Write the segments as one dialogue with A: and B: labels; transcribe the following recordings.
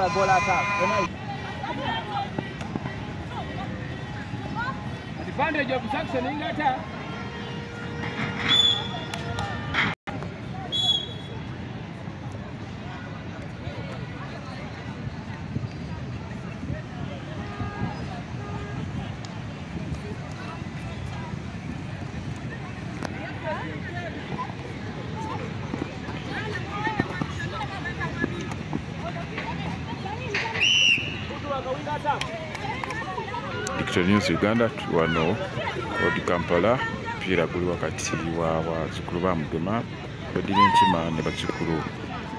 A: Uganda goal attack. Advantage of Saxon Ingata.
B: News Uganda wano Old Kampala Omupiira guli wakati wa bazzukulu ba Mugema baddira Nkima ne bazzukulu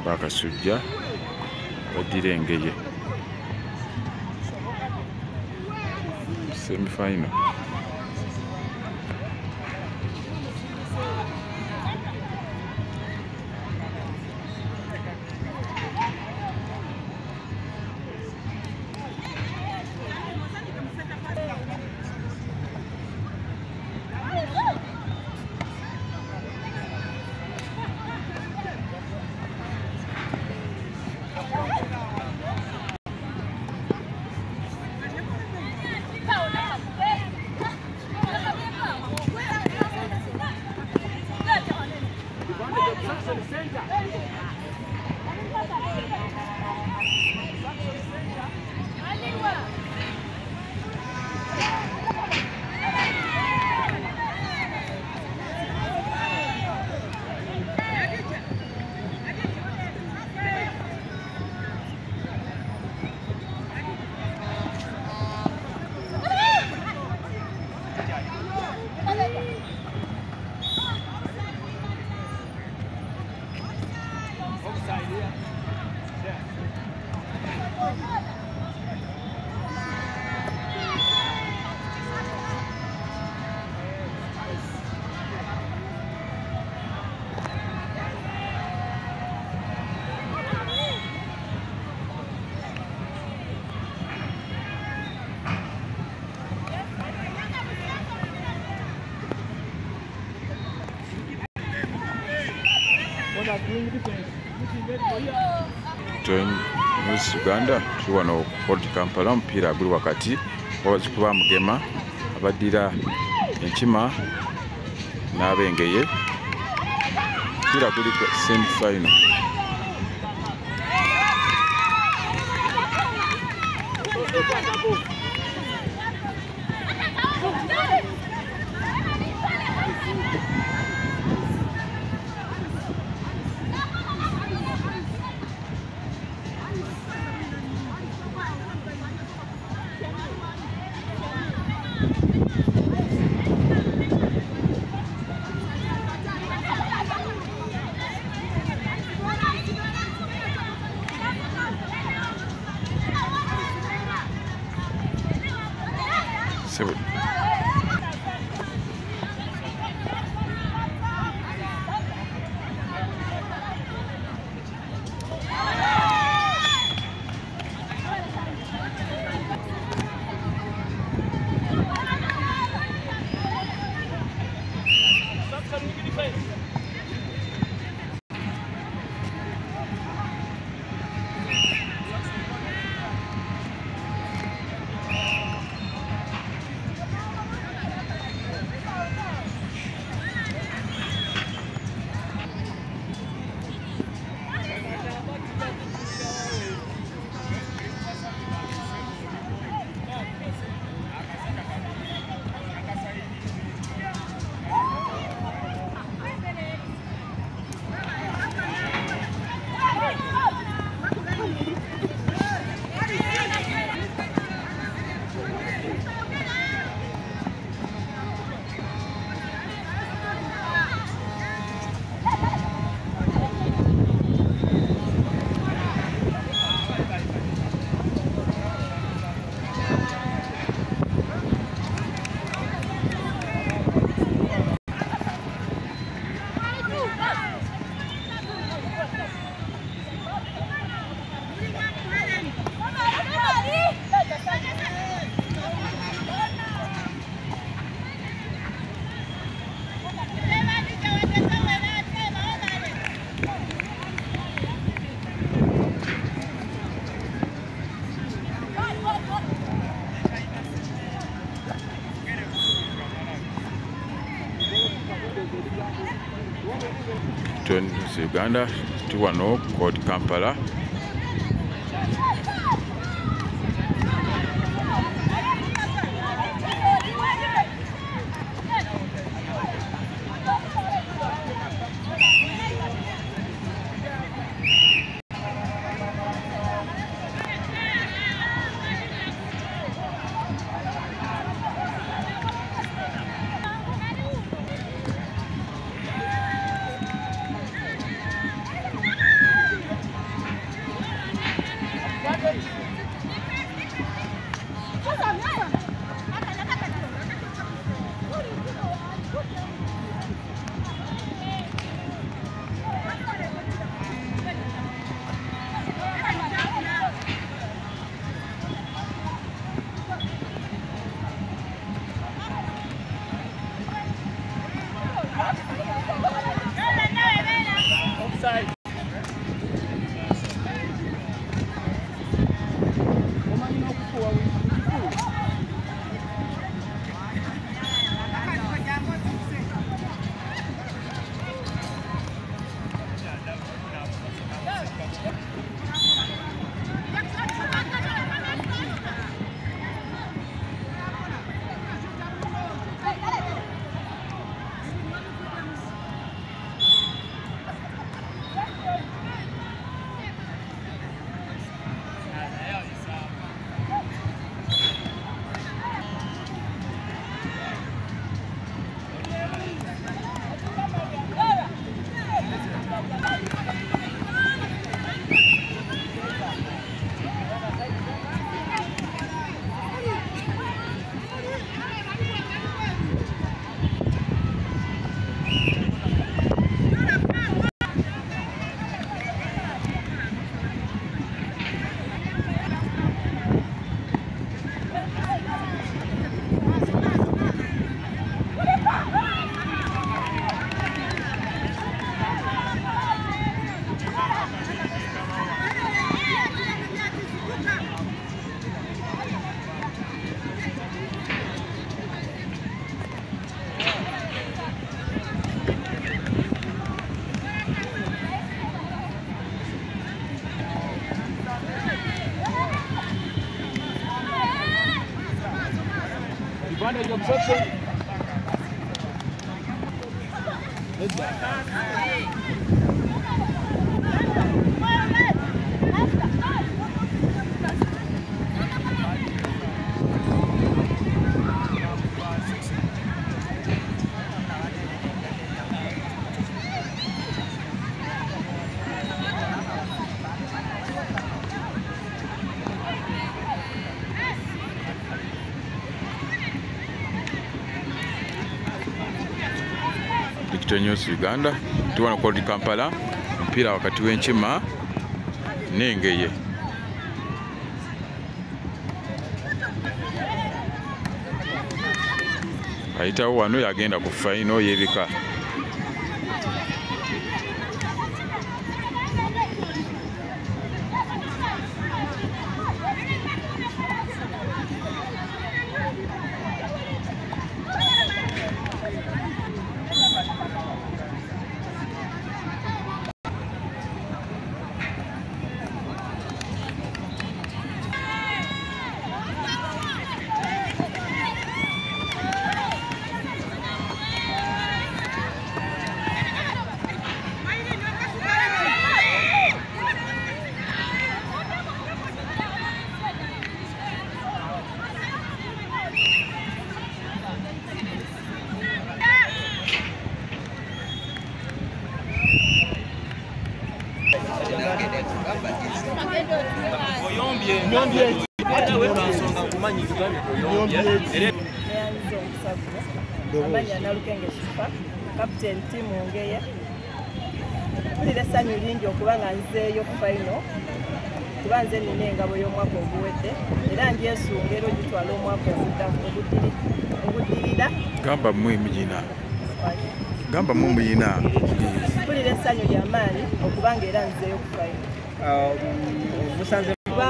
B: ba Kasujja baddira Engeye semi-final. News Uganda tuli wano Old Kampala Omupiira guli wakati wa bazzukulu ba Mugema abaddira Nkima n'ab'Engeye. Omupiira guli semi-final. News Uganda tuli wano Old Kampala.
A: Advantage of section.
B: News Uganda tuli wano Old Kampala, Omupiira wakati w'Enkima n'Engeye. Ayitawo wano yagenda ku fayinolo y'ebika.
C: Captain Ttiimu Engeye mpulira essanyu lingi okuba nga nzeeyo ku fayinolo kuba nze nina engabo y'omwaka oguwedde era ndyesunga era ogitwala omwaka oguddirira.
B: Gamba mmwe muyina
C: mpulira essanyu ly'amaanyi okuba nga era nzeeyo ku fayinolo kuba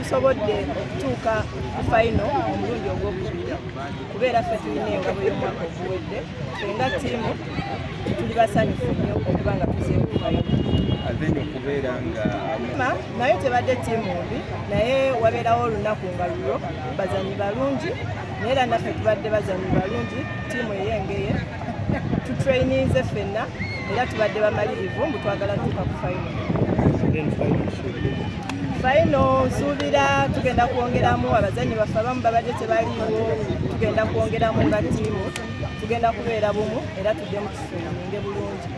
C: tetusobodde okutuuka ku fayino omulundi ogwokubiri kubeera ffe tulina engabo y'omwaka oguwedde ffe nga ttiimu tuli basanyufu nnyo okuba nga tuzeewo ku fayino naye tebadde ttiimu mbi naye wabeerawo olunaku nga lulwo bazanyi balungi naye era naffe tubadde bazanyi balungi ttiimu ey'Engeye tutraininze ffenna era tubadde bamalirivu mbu twagala tuuka ku fayino. Fayino nsuubira tugenda kwongeramu abazanyi baffe abamu babadde tebaliiwo tugenda kwongeramu nga ttiimu tugenda kubeera bumu era tudde mu kisuuminge bulungi.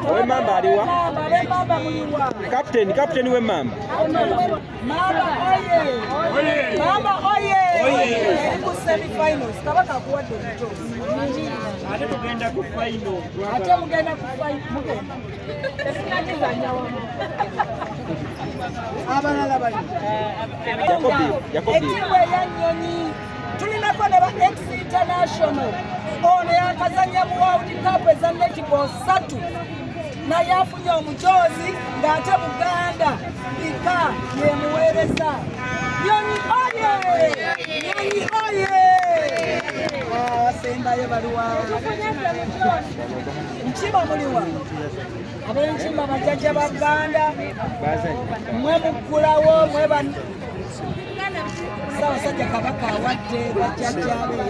D: Owe mamba aliwa? Kapteni we mamba.
E: Mamba oye! Ku semi-finals Kabaka akuwadde omutozi.
D: Ate tugenda ku final.
E: Ate mugenda ku final. Tetunagizanya wamu. Abalala bali. Ekkiwa ey'Ennyonnyi tulinako ne ba ex-international ono yakazanya mu World Cup eza netball 3 naye afunye omujozi ng'ate Buganda BWA yemuweereza. Nnyonnyi oye! Nnyonnyi oye! Asembayo baluwa. Nkima muliwa. Ab'Enkima bajjajja ba Buganda. Mwe muggulawo mwe Ssaabasajja Kabaka Wadde bajjajjabe.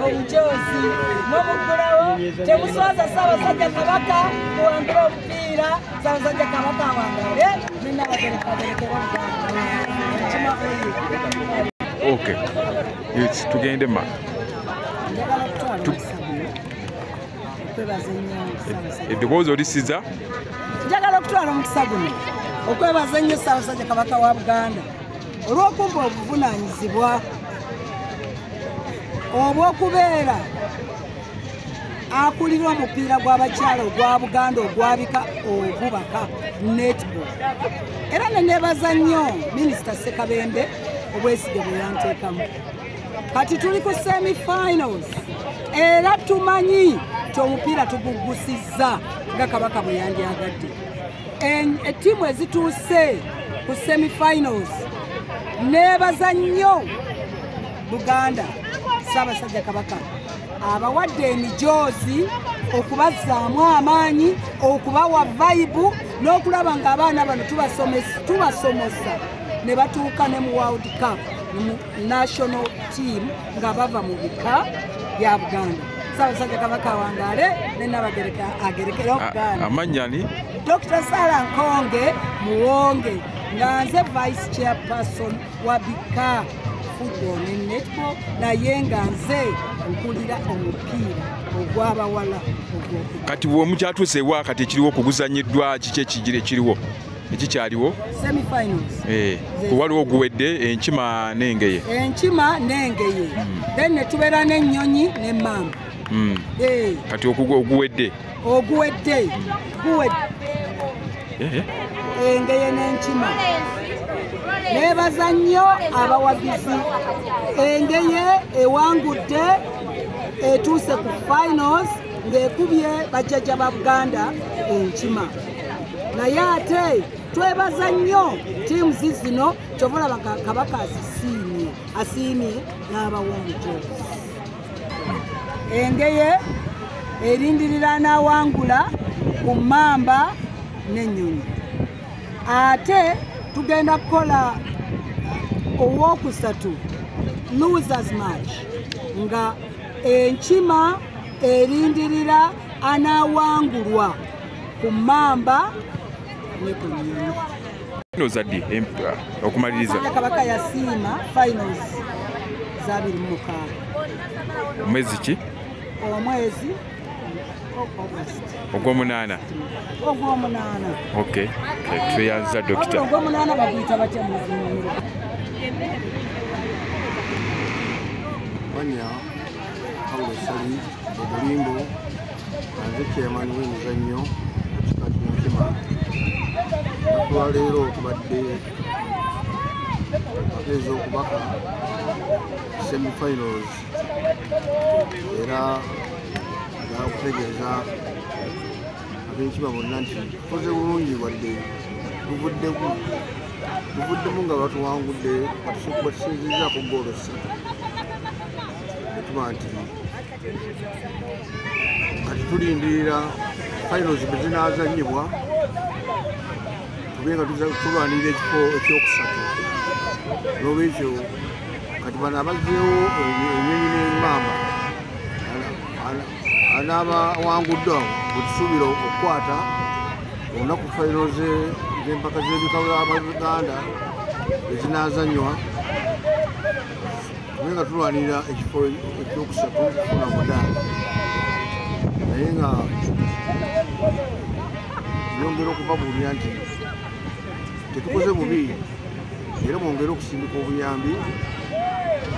E: Omujozi mwe muggulawo temuswaza Ssaabasajja Kabaka muwangire omupiira Ssaabasajja Kabaka awangale nennabagerekagerekera Nkima oye.
B: Okay. Tugende ma.
E: Njagala kutwala omusaguno okwebaza ennyo Ssaabasajja.
B: Eddoboozi olisiza?
E: Njagala okutwala omukisa guno okwebaza ennyo Ssaabasajja Kabaka wa Buganda olw'okumpa obuvunaanyizibwa obw'okubeera akulira omupiira gw'abakyala ogwa Buganda ogw'abika ogubaka netball. Era ne neebaza nnyo Minisita Ssekabembe obwesige bwe yanteekamu. Kati tuli ku semi-finals era tumanyi nti omupiira tuguggusizza nga Kabaka bwe yandyagadde. Ettiimu ezituuse ku semi-finals neebaza nnyo Buganda Ssaabasajja Kabaka abawadde emijoozi okubazzaamu amaanyi okubawa vibe n'okulaba ng'abaana bano tubasomosa ne batuuka ne mu World Cup mu national team nga bava mu bika bya Buganda. Ssaabasajja Kabaka awangaale ne Nabagereka agerekera Buganda.
B: Amannyani?
E: Dr. Sarah Nkonge Muwonge nga nze vice chairperson wa BWA football ne netball naye nga nze nkulira omupiira ogw'abawala ogw'okuba.
B: Kati bw'omukyatuuse ewa kati ekiriwo kuguzanyiddwa kiki ekiriwo ekikyaliwo?
E: Semi-finals.
B: Waliwo oguwedde Enkima n'Engeye.
E: Enkima n'Engeye. Then ne tubeera n'Ennyonnyi ne Mamba.
B: Kati oguwedde?
E: Oguwedde. Engeye n'Enkima. Neebaza nnyo abawagizi. Engeye ewangudde etuuse ku finals ng'ekubye bajjajja ba Buganda Enkima. Naye ate twebaza nnyo ttiimu zino kyobalaba Kabaka asiimye n'abawa omujozi. Engeye erindirira n'awangula ku Mamba n'Ennyonnyi. Ate tugenda kukola ow'okusatu losers match nga Enkima erindirira anaawangulwa ku Mamba ne ku Ennyonnyi.
B: Ozadde okumaliriza
E: Kabaka yasiima finals za 26.
B: Omwezi ki?
E: Omwezi
B: Ogw'omunaana. Okay. Tweyanza Dokita.
E: Ogw'omunaana baguyita batya mu
F: Amanya Paulo Sali Obulimbo nze chairman w'emizannyo ekika ky'Enkima. Olwaleero tubadde ez'okubaka semi-finals era okutegeeza ab'Enkima bonna nti tukoze bulungi wadde tuvuddemu nga batuwangudde batusinzizaako Ggoolo-30 netuba nti kati tulindirira finals bwe zinaazannyibwa tube nga tulwanirira ekifo ekyokusatu. N'olwekyo kati bano abazzeewo Ennyonnyi n'Emmamba anaabawangudde bwe tusuubira okukwata olunaku finals z'empaka z'ebika by'Abaganda ezinaazannywa tube nga tulwanirira ekifo ekyokusatu kufuna mudaala. Naye nga byongera okubabuulira nti tetukoze bubi era mwongere okusindika obuyambi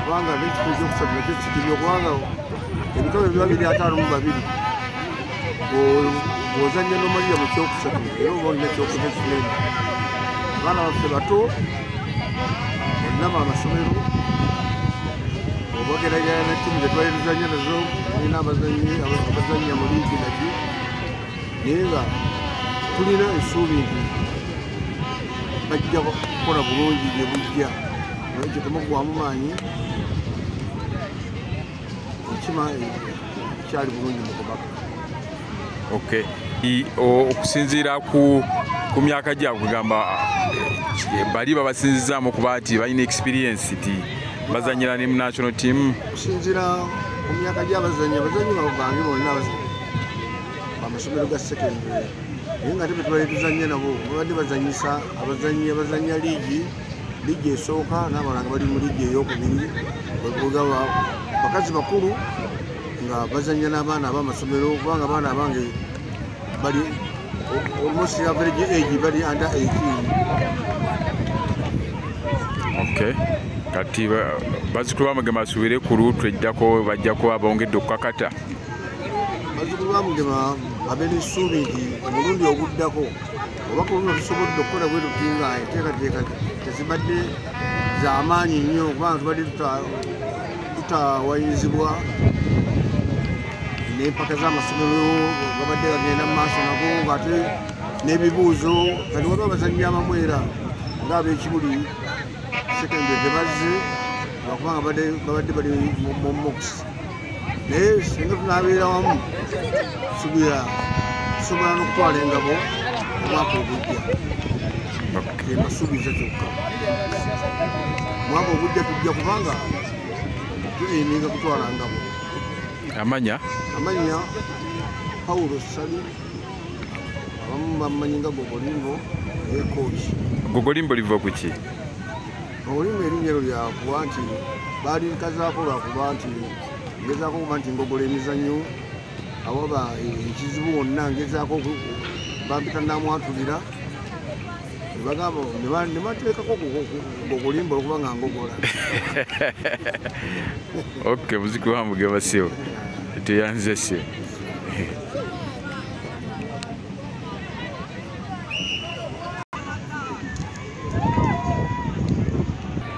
F: kubanga n'ekifo ekyokusatu nakyo kikiryo kubanga ebika bye biba biri 52 bw'ozannya n'omalira mu kyokusatu era oba olina kyokuza kinene. Abaana baffe bato bonna b'amasomero obageragera na ttiimu zetwali tuzannya nazo tulina abazannya mu liigi naki naye nga tulina essuubi nti bajja kukola bulungi bye bujja. Olwekyo temuggwaamu maanyi, Nkima ekyali bulungi mu kubaka.
B: Okay. Okusinziira ku myaka gyabwe kugamba bali babasinzizaamu kuba nti balina experience ti bazannyira ne mu national team.
F: Okusinziira ku myaka gy'abazannyi bange bonna amasomero ga secondary naye nga tebe tubali tuzannya nabo babadde bazannyisa abazannya liigi esooka n'abalanga bali mu liigi ey'okubiri bagaba bakazi bakulu nga bazannya n'abaana ab'amasomero kubanga abaana abange bali almost average age bali under 18.
B: Okay. Kati Bazzukulu ba Mugema asuubire ku luutu ejjako bajjako abongedde okukakata.
F: Bazzukulu ba Mugema babe n'essuubi nti omulundi oguddako oba ku luno tusobodde okukola bwe tuti nga enteekateeka tezibadde z'amaanyi nnyo kubanga tubadde tutawanyizibwa n'empaka z'amasomero babadde bagenda mu maaso nago ng'ate n'ebibuuzo kati waliwo abazannyi abamwera ng'ab'ekibuli secondary tebazze lwakubanga babadde bali mu mox. Naye singa tunaabeera wamu tusobola n'okutwala engabo omwaka ogujja. Embasuubiza kyokka omwaka ogujja tujja kubanga tuyiminga kutwala ngabo.
B: Amanya
F: Paulo Sali abamu bamumanyi nga Ggoolo-30 naye kooki.
B: Ggoolo-30 liva ku ki?
F: Ggoolo-30 erinnya eryo lyakuba nti baali nkazaako lwakuba nti ngezaako okuba nti ngogola emizannyo awaba ekizibu wonna ngezaako bampita namwatulira nebagamba nebateekako Ggoolo-30 okuba nga ngogola.
B: Okay, Bazzukulu ba Mugema sio tuyanze sio.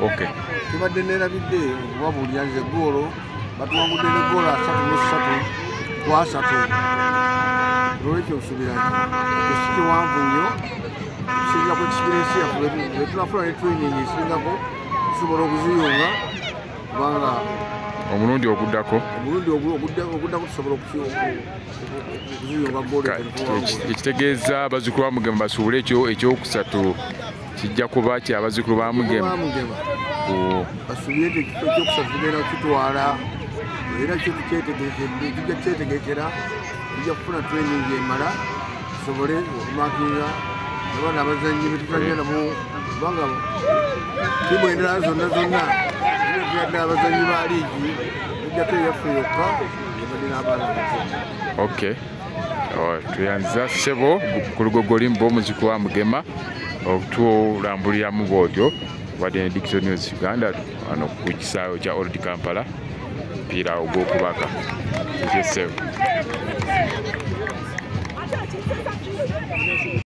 B: Okay.
F: Tubadde neerabidde okubabuulira nze Ggoolo batuwangudde ne Ggoolo 33-3. Olwekyo nsuubira nti si kiwanvu nnyo okusinziira ku experience yaffe bwe tunafuna ne training esingako tusobola okuziyunga kubanga
B: omulundi oguddako tusobola okuziyunga Ggoolo. Ekitegeeza Bazzukulu ba Mugema basuubule ekyokusatu kijja kuba kya Bazzukulu ba Mugema
F: basuubire nti ekifo ekyokusatu tugenda kukitwala era kyo tujja kukyetegekera tujja kufuna training emala tusobole okumakinga abaana abazannyi betuzannya nabo kubanga ttiimu endala zonna ddala abazannyi ba liigi tujjako eyaffe yokka ebadde n'abaana bato.
B: Okay. Tuyanza ssebo ku Ggoolo-30 Bazzukulu ba Mugema okutulambuliramu bwotyo Wadde ne Digital News Uganda wano ku kisaawe kya Old Kampala omupiira ogw'okubaka. Nkyo ssebo.